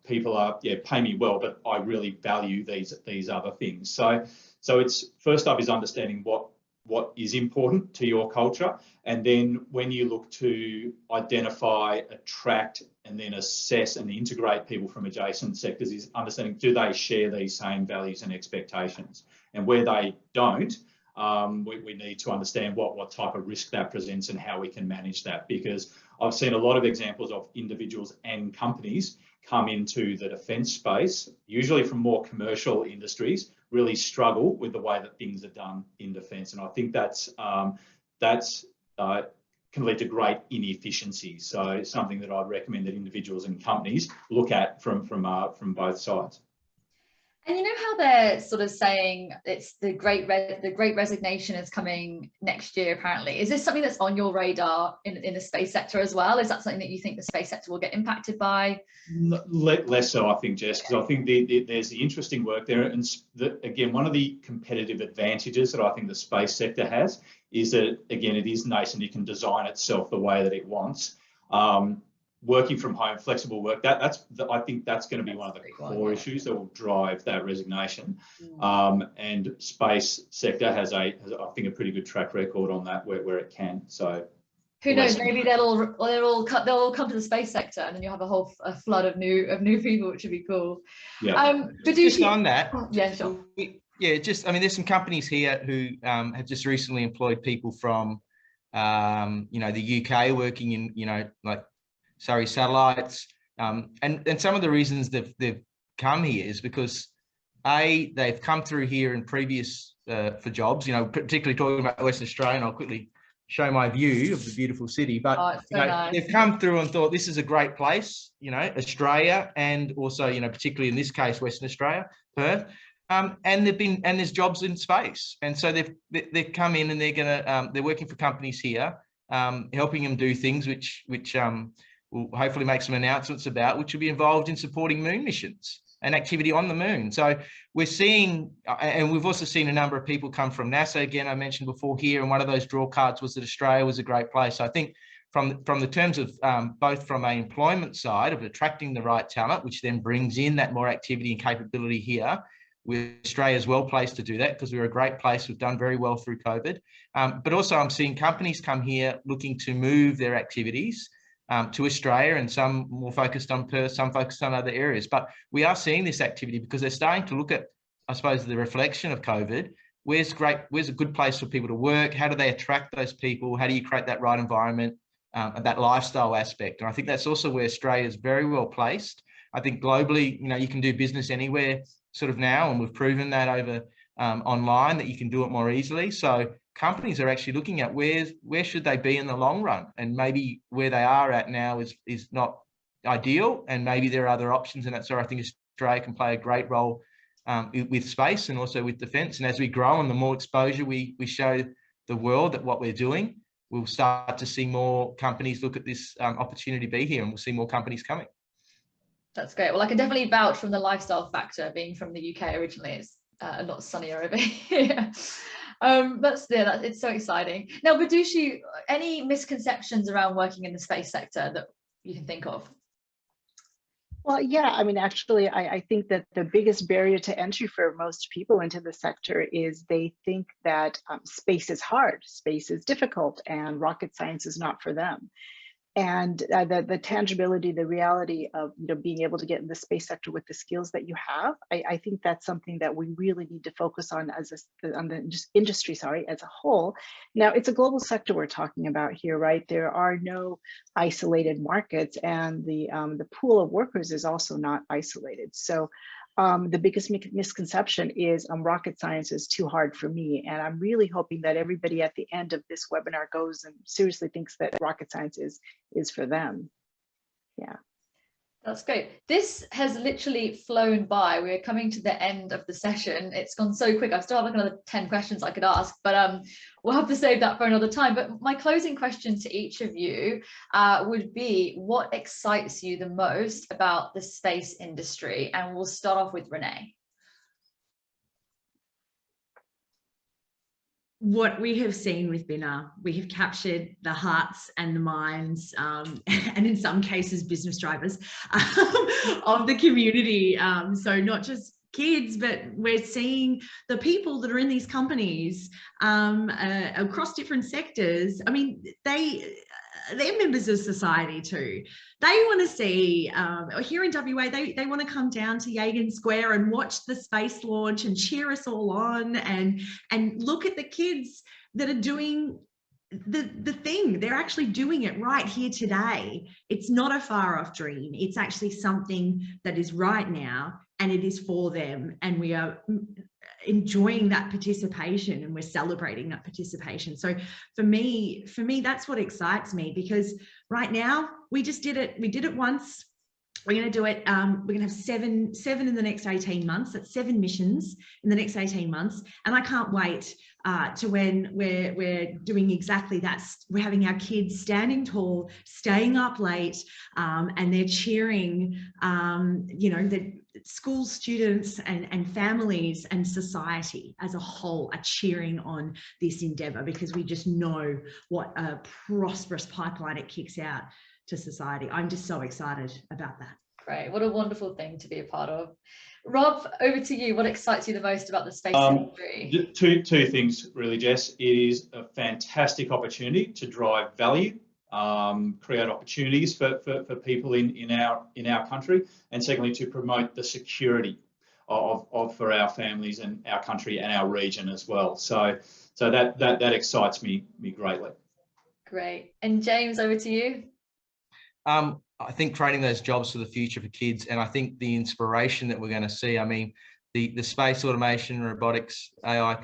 people are, yeah, pay me well, but I really value these other things. So it's first up is understanding what is important to your culture, and then when you look to identify, attract, and then assess and integrate people from adjacent sectors, is understanding, do they share these same values and expectations? And where they don't, we need to understand what type of risk that presents and how we can manage that, because I've seen a lot of examples of individuals and companies come into the defence space, usually from more commercial industries, really struggle with the way that things are done in defence. And I think that's can lead to great inefficiency. So something that I'd recommend that individuals and companies look at from both sides. And you know how they're sort of saying it's the great resignation is coming next year, apparently. Is this something that's on your radar in the space sector as well? Is that something that you think the space sector will get impacted by? Less so, I think, Jess, because I think there's the interesting work there. And again, one of the competitive advantages that I think the space sector has is that, again, it is nascent. It can design itself the way that it wants. Working from home, flexible work, I think that's going to be one of the core issues that will drive that resignation. And space sector has I think, a pretty good track record on that where it can. So who knows? Maybe they'll all come to the space sector, and then you'll have a flood of new people, which would be cool. Yeah. Just on that. Yeah, sure. Yeah, I mean, there's some companies here who have just recently employed people from, you know, the UK working in, you know, like Surrey Satellites, and some of the reasons they've come here is because they've come through here in previous for jobs, you know, particularly talking about Western Australia, and I'll quickly show my view of the beautiful city. But you know, nice. They've come through and thought this is a great place, you know, Australia, and also, you know, particularly in this case, Western Australia, Perth. And there's jobs in space, and so they've come in and they're working for companies here, helping them do things which we'll hopefully make some announcements about, which will be involved in supporting moon missions and activity on the moon. So we're seeing, and we've also seen a number of people come from NASA. Again, I mentioned before here, and one of those draw cards was that Australia was a great place. I think from the terms of both from an employment side of attracting the right talent, which then brings in that more activity and capability here, Australia is well placed to do that because we're a great place. We've done very well through COVID. But also I'm seeing companies come here looking to move their activities to Australia, and some more focused on Perth, some focused on other areas. But we are seeing this activity because they're starting to look at, I suppose, the reflection of COVID. Where's a good place for people to work? How do they attract those people? How do you create that right environment, and that lifestyle aspect? And I think that's also where Australia is very well placed. I think globally, you can do business anywhere sort of now, and we've proven that over online that you can do it more easily. So companies are actually looking at where should they be in the long run, and maybe where they are at now is not ideal, and maybe there are other options. And that's where I think Australia can play a great role with space and also with defence. And as we grow and the more exposure we show the world that what we're doing, we'll start to see more companies look at this opportunity to be here, and we'll see more companies coming. That's great. Well, I can definitely vouch from the lifestyle factor. Being from the UK originally, it's a lot sunnier over here. It's so exciting. Now, Bidushi, any misconceptions around working in the space sector that you can think of? Well, yeah, I mean, actually, I think that the biggest barrier to entry for most people into the sector is they think that space is hard, space is difficult, and rocket science is not for them. And the tangibility, the reality of being able to get in the space sector with the skills that you have, I think that's something that we really need to focus on on the industry, as a whole. Now, it's a global sector we're talking about here, right? There are no isolated markets, and the pool of workers is also not isolated. So the biggest misconception is rocket science is too hard for me. And I'm really hoping that everybody at the end of this webinar goes and seriously thinks that rocket science is for them. Yeah. That's great. This has literally flown by. We're coming to the end of the session. It's gone so quick. I still have like another 10 questions I could ask, but we'll have to save that for another time. But my closing question to each of you would be, what excites you the most about the space industry? And we'll start off with Renae. What we have seen with BINA, we have captured the hearts and the minds, and in some cases business drivers of the community. So not just kids, but we're seeing the people that are in these companies across different sectors. I mean, they're members of society too. They want to see, here in WA, they want to come down to Yagan Square and watch the space launch and cheer us all on, and look at the kids that are doing the thing. They're actually doing it right here today. It's not a far off dream. It's actually something that is right now, and it is for them. And we are enjoying that participation, and we're celebrating that participation. So for me, that's what excites me, because right now we just did it. We did it once. We're going to do it. We're going to have seven in the next 18 months. That's 7 missions in the next 18 months. And I can't wait to when we're doing exactly that. We're having our kids standing tall, staying up late, and they're cheering, the school students and families and society as a whole are cheering on this endeavour, because we just know what a prosperous pipeline it kicks out to society. I'm just so excited about that. Great. What a wonderful thing to be a part of. Rob, over to you. What excites you the most about the space industry? Two things really, Jess. It is a fantastic opportunity to drive value, create opportunities for people in our country, and secondly, to promote the security for our families and our country and our region as well. So that excites me greatly. Great. And James, over to you. I think creating those jobs for the future for kids, and I think the inspiration that we're going to see. I mean, the Space Automation Robotics AI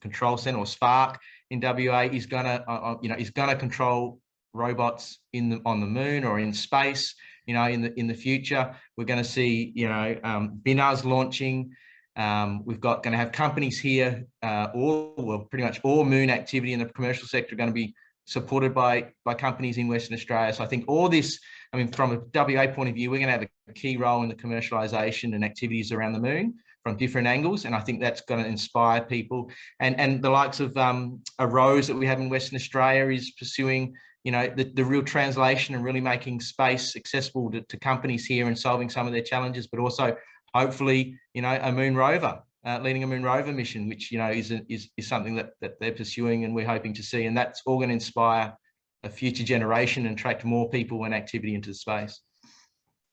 Control Centre, or SPARC, in WA is going to control robots on the moon or in space. In the future, we're going to see BINAs launching. We've going to have companies here. Pretty much all moon activity in the commercial sector are going to be supported by companies in Western Australia. So I think all this, from a WA point of view, we're going to have a key role in the commercialisation and activities around the moon from different angles, and I think that's going to inspire people. And the likes of a Rose that we have in Western Australia is pursuing the real translation and really making space accessible to companies here and solving some of their challenges, but also hopefully, a moon rover, leading a moon rover mission, which, is something that they're pursuing and we're hoping to see. And that's all going to inspire a future generation and attract more people and activity into the space.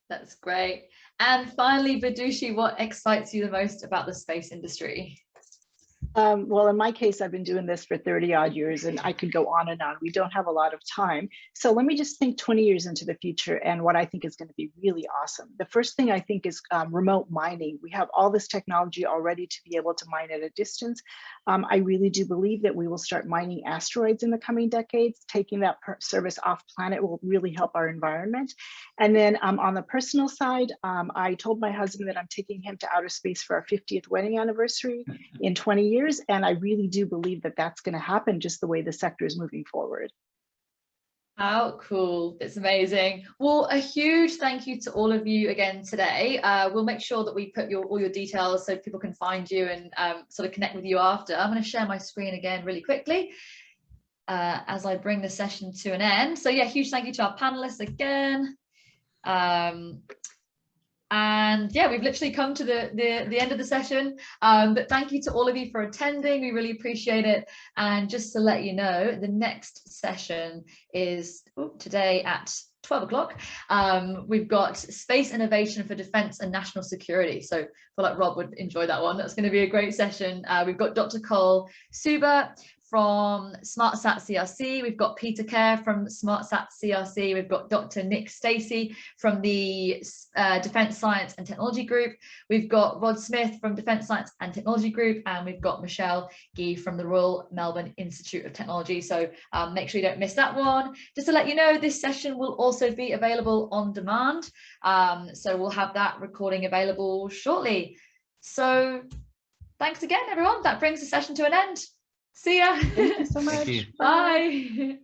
That's great. And finally, Bidushi, what excites you the most about the space industry? Well, in my case, I've been doing this for 30 odd years and I could go on and on. We don't have a lot of time. So let me just think 20 years into the future and what I think is going to be really awesome. The first thing I think is remote mining. We have all this technology already to be able to mine at a distance. I really do believe that we will start mining asteroids in the coming decades. Taking that service off planet will really help our environment. And then on the personal side, I told my husband that I'm taking him to outer space for our 50th wedding anniversary in 20 years. And I really do believe that that's going to happen just the way the sector is moving forward. How cool. It's amazing. Well, a huge thank you to all of you again today. We'll make sure that we put all your details so people can find you and sort of connect with you after. I'm going to share my screen again really quickly as I bring the session to an end. So yeah, huge thank you to our panelists again. And yeah, we've literally come to the end of the session, but thank you to all of you for attending. We really appreciate it. And just to let you know, the next session is today at 12 o'clock. We've got space innovation for defense and national security. So I feel like Rob would enjoy that one. That's going to be a great session. We've got Dr. Cole Suba from SmartSat CRC. We've got Peter Kerr from SmartSat CRC. We've got Dr. Nick Stacey from the Defence Science and Technology Group. We've got Rod Smith from Defence Science and Technology Group, and we've got Michelle Guy from the Royal Melbourne Institute of Technology. So make sure you don't miss that one. Just to let you know, this session will also be available on demand. So we'll have that recording available shortly. So thanks again, everyone. That brings the session to an end. See ya. Thank you so much. Bye.